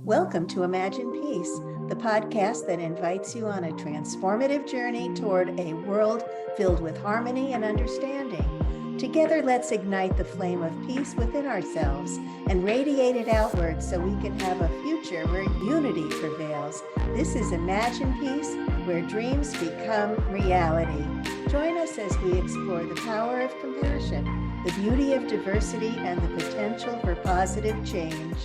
Welcome to Imagine Peace, the podcast that invites you on a transformative journey toward a world filled with harmony and understanding. Together, let's ignite the flame of peace within ourselves and radiate it outward so we can have a future where unity prevails. This is Imagine Peace, where dreams become reality. Join us as we explore the power of compassion, the beauty of diversity, and the potential for positive change.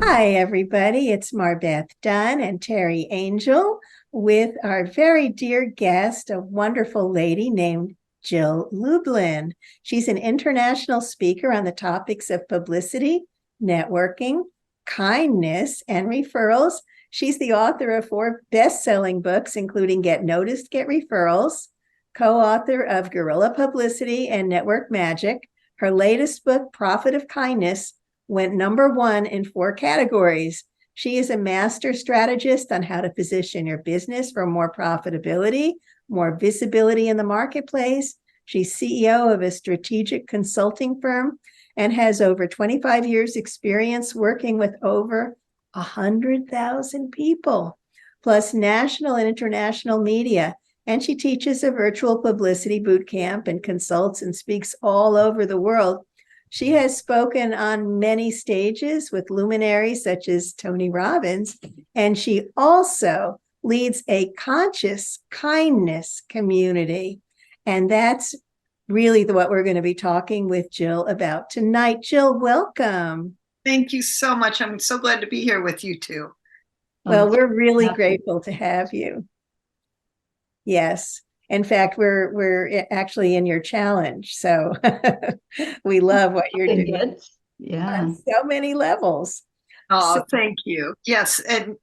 Hi, everybody. It's MarBeth and Teri Angel with our very dear guest, a wonderful lady named Jill Lublin. She's an international speaker on the topics of publicity, networking, kindness, and referrals. She's the author of 4 best-selling books, including Get Noticed Get Referrals, co-author of Guerrilla Publicity and Network Magic. Her latest book, Profit of Kindness, went #1 in 4 categories. She is a master strategist on how to position your business for more profitability, more visibility in the marketplace. She's CEO of a strategic consulting firm and has over 25 years experience working with over 100,000 people, plus national and international media. And she teaches a virtual publicity bootcamp and consults and speaks all over the world. She has spoken on many stages with luminaries such as Tony Robbins, and she also leads a conscious kindness community. And that's really what we're going to be talking with Jill about tonight. Jill, welcome. Thank you so much. I'm so glad to be here with you too. Well, we're really grateful to have you. Yes. In fact, we're actually in your challenge. So we love what you're doing. Good. Yeah. On so many levels. Oh, thank you. Yes. And,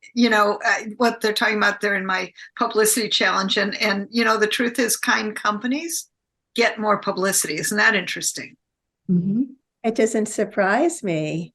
what they're talking about there in my publicity challenge. And, the truth is kind companies get more publicity. Isn't that interesting? Mm-hmm. It doesn't surprise me.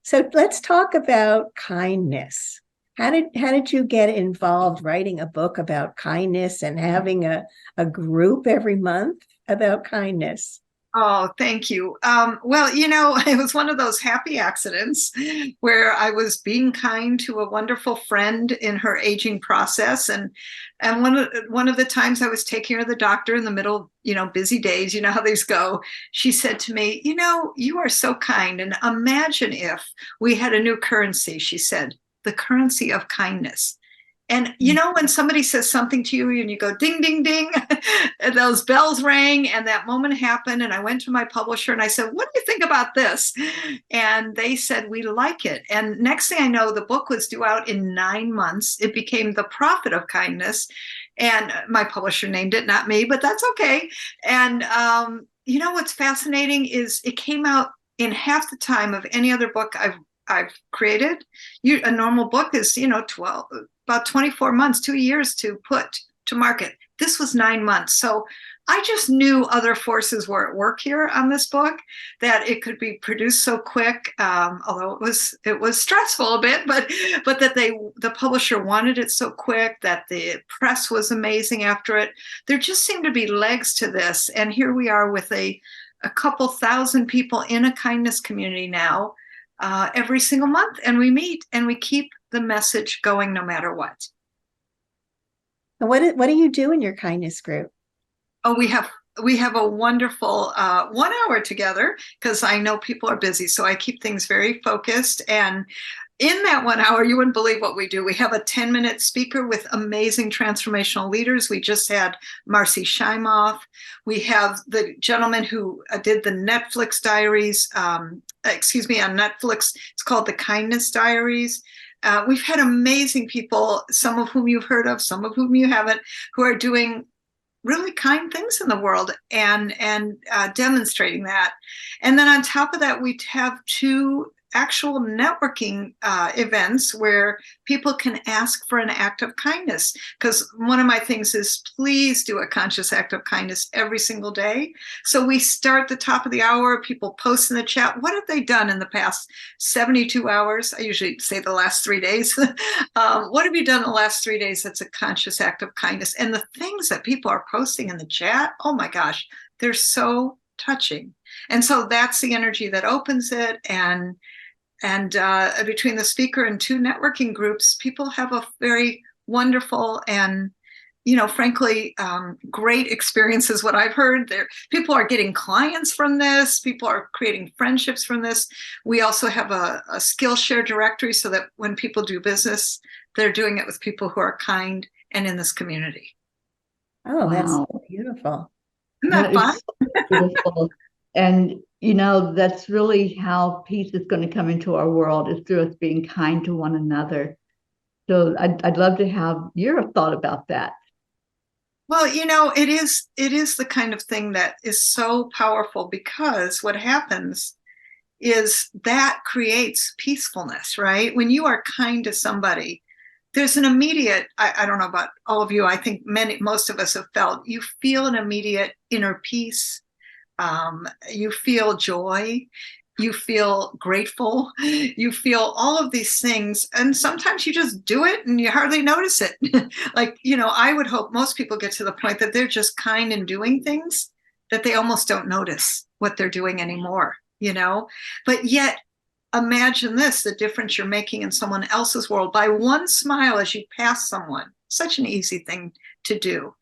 So let's talk about kindness. How did you get involved writing a book about kindness and having a group every month about kindness? Oh, thank you. Well, it was one of those happy accidents where I was being kind to a wonderful friend in her aging process. And one of the times I was taking her to the doctor in the middle, busy days, you know how these go. She said to me, you are so kind. And imagine if we had a new currency, she said, the currency of kindness. And when somebody says something to you and you go ding, ding, ding, and those bells rang and that moment happened. And I went to my publisher and I said, what do you think about this? And they said, we like it. And next thing I know, the book was due out in 9 months. It became The Profit of Kindness. And my publisher named it, not me, but that's okay. And what's fascinating is it came out in half the time of any other book I've created. A normal book is, about 24 months, 2 years to put to market. This was 9 months. So I just knew other forces were at work here on this book, that it could be produced so quick, although it was stressful a bit, but that the publisher wanted it so quick, that the press was amazing after it. There just seemed to be legs to this. And here we are with a couple thousand people in a kindness community now, every single month, and we meet and we keep the message going no matter what. And what do you do in your kindness group? Oh, we have a wonderful 1 hour together, because I know people are busy, so I keep things very focused. And in that 1 hour, you wouldn't believe what we do. We have a 10-minute speaker with amazing transformational leaders. We just had Marcy Shimoff. We have the gentleman who did the Netflix diaries, on Netflix. It's called The Kindness Diaries. We've had amazing people, some of whom you've heard of, some of whom you haven't, who are doing really kind things in the world and demonstrating that. And then on top of that, we have 2 actual networking events where people can ask for an act of kindness. Because one of my things is, please do a conscious act of kindness every single day. So we start the top of the hour, people post in the chat, what have they done in the past 72 hours? I usually say the last 3 days. What have you done in the last 3 days that's a conscious act of kindness? And the things that people are posting in the chat, oh my gosh, they're so touching. And so that's the energy that opens it. And And between the speaker and 2 networking groups, people have a very wonderful and, frankly, great experiences. What I've heard there, people are getting clients from this. People are creating friendships from this. We also have a Skillshare directory so that when people do business, they're doing it with people who are kind and in this community. Oh, that's Wow. so beautiful. Isn't that fun? Is so beautiful. And, that's really how peace is going to come into our world, is through us being kind to one another. So I'd love to have your thought about that. Well, it is the kind of thing that is so powerful, because what happens is that creates peacefulness, right? When you are kind to somebody, there's an immediate, I don't know about all of you, I think most of us have felt, you feel an immediate inner peace. You feel joy, you feel grateful, you feel all of these things. And sometimes you just do it and you hardly notice it. I would hope most people get to the point that they're just kind in doing things that they almost don't notice what they're doing anymore, But yet, imagine this, the difference you're making in someone else's world by one smile as you pass someone. Such an easy thing to do.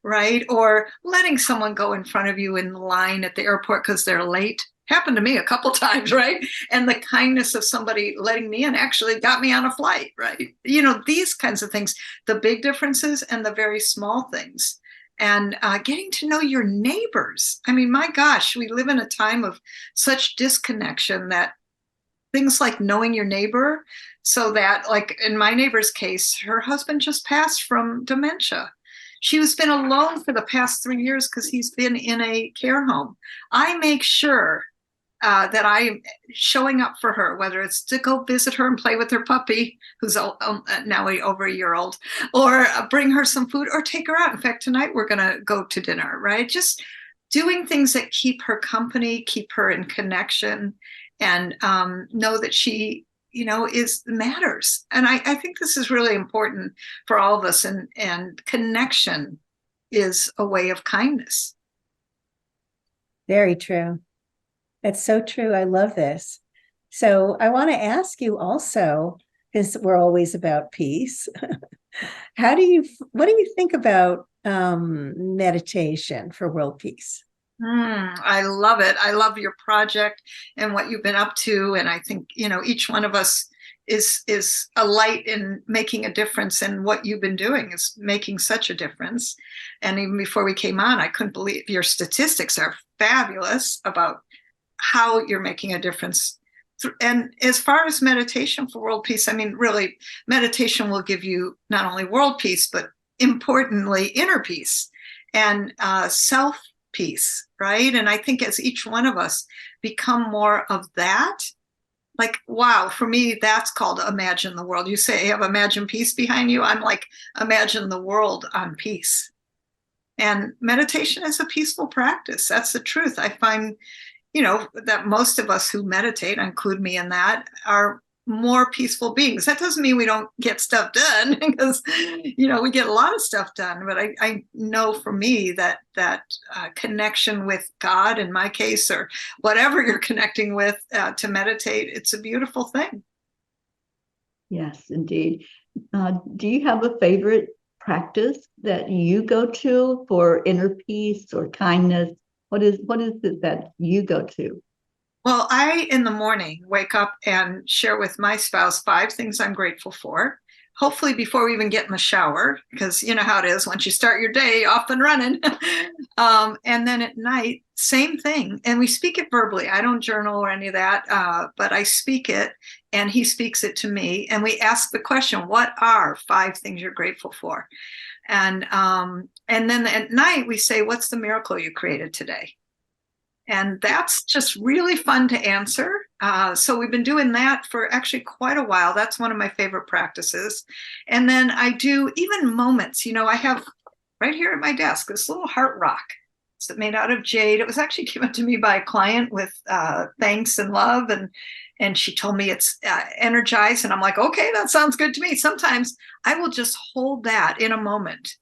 Right? Or letting someone go in front of you in line at the airport because they're late. Happened to me a couple times, right? And the kindness of somebody letting me in actually got me on a flight, right? These kinds of things, the big differences and the very small things. And getting to know your neighbors. I mean, my gosh, we live in a time of such disconnection that things like knowing your neighbor, so that, like in my neighbor's case, her husband just passed from dementia. She has been alone for the past 3 years because he's been in a care home. I make sure that I'm showing up for her, whether it's to go visit her and play with her puppy, who's now over a year old, or bring her some food or take her out. In fact, tonight we're going to go to dinner, right? Just doing things that keep her company, keep her in connection, and know that she is matters. And I think this is really important for all of us, and connection is a way of kindness. Very true. That's so true. I love this. So I want to ask you also, because we're always about peace, what do you think about meditation for world peace? I love it. I love your project and what you've been up to. And I think, each one of us is a light in making a difference. And what you've been doing is making such a difference. And even before we came on, I couldn't believe your statistics are fabulous about how you're making a difference. And as far as meditation for world peace, I mean, really, meditation will give you not only world peace, but importantly, inner peace and self peace, right? And I think as each one of us become more of that, like, wow, for me, that's called imagine the world. You say, have imagine peace behind you. I'm like, imagine the world on peace. And meditation is a peaceful practice. That's the truth. I find, that most of us who meditate, include me in that, are more peaceful beings. That doesn't mean we don't get stuff done, because we get a lot of stuff done, but I know for me that connection with God, in my case, or whatever you're connecting with, to meditate, it's a beautiful thing. Yes, indeed. Do you have a favorite practice that you go to for inner peace or kindness? What is it that you go to? Well, I, in the morning, wake up and share with my spouse 5 things I'm grateful for, hopefully before we even get in the shower, because you know how it is. Once you start your day, off and running. And then at night, same thing. And we speak it verbally. I don't journal or any of that, but I speak it, and he speaks it to me. And we ask the question, what are 5 things you're grateful for? And then at night, we say, what's the miracle you created today? And that's just really fun to answer. So we've been doing that for actually quite a while. That's one of my favorite practices. And then I do even moments. I have right here at my desk this little heart rock. It's made out of jade. It was actually given to me by a client with thanks and love. And she told me it's energized. And I'm like, okay, that sounds good to me. Sometimes I will just hold that in a moment.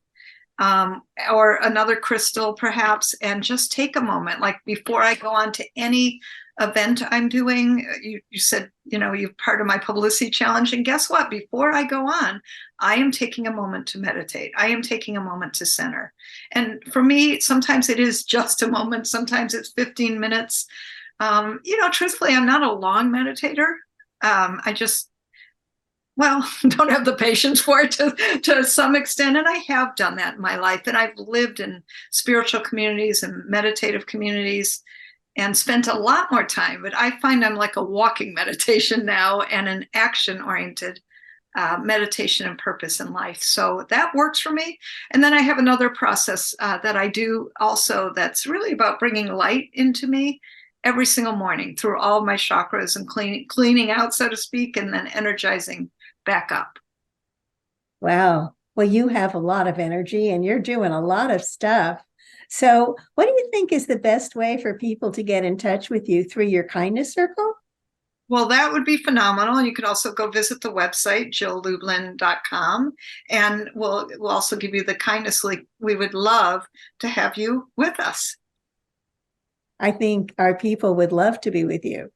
Or another crystal perhaps, and just take a moment, like before I go on to any event I'm doing. You said, you're part of my publicity challenge. And guess what? Before I go on, I am taking a moment to meditate. I am taking a moment to center. And for me, sometimes it is just a moment. Sometimes it's 15 minutes. Truthfully, I'm not a long meditator. I just, don't have the patience for it to some extent. And I have done that in my life. And I've lived in spiritual communities and meditative communities and spent a lot more time. But I find I'm like a walking meditation now and an action-oriented meditation and purpose in life. So that works for me. And then I have another process that I do also that's really about bringing light into me every single morning through all my chakras and cleaning out, so to speak, and then energizing back up. Wow. Well, you have a lot of energy and you're doing a lot of stuff. So what do you think is the best way for people to get in touch with you? Through your kindness circle? Well, that would be phenomenal. And you could also go visit the website, jilllublin.com, and we'll also give you the kindness link. We would love to have you with us. I think our people would love to be with you.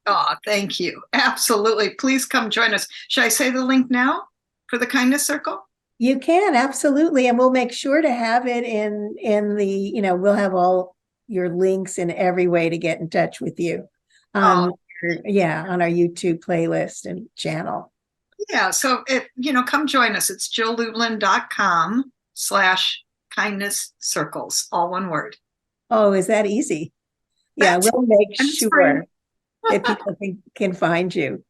Oh, thank you. Absolutely. Please come join us. Should I say the link now for the kindness circle? You can, absolutely. And we'll make sure to have it in the, we'll have all your links in every way to get in touch with you. On our YouTube playlist and channel. Yeah. So come join us. It's jilllublin.com/kindness circles, all one word. Oh, is that easy? Yeah, we'll make sure that people can find you.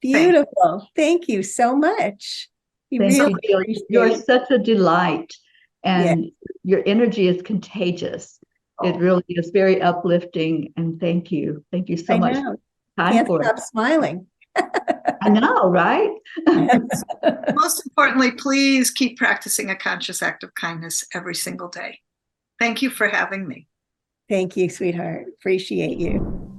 Beautiful. Thank you so much. Thank you. You're such a delight, and your energy is contagious. It really is very uplifting, and thank you. Thank you so much. Can't stop smiling. I know, right? Most importantly, please keep practicing a conscious act of kindness every single day. Thank you for having me. Thank you, sweetheart. Appreciate you.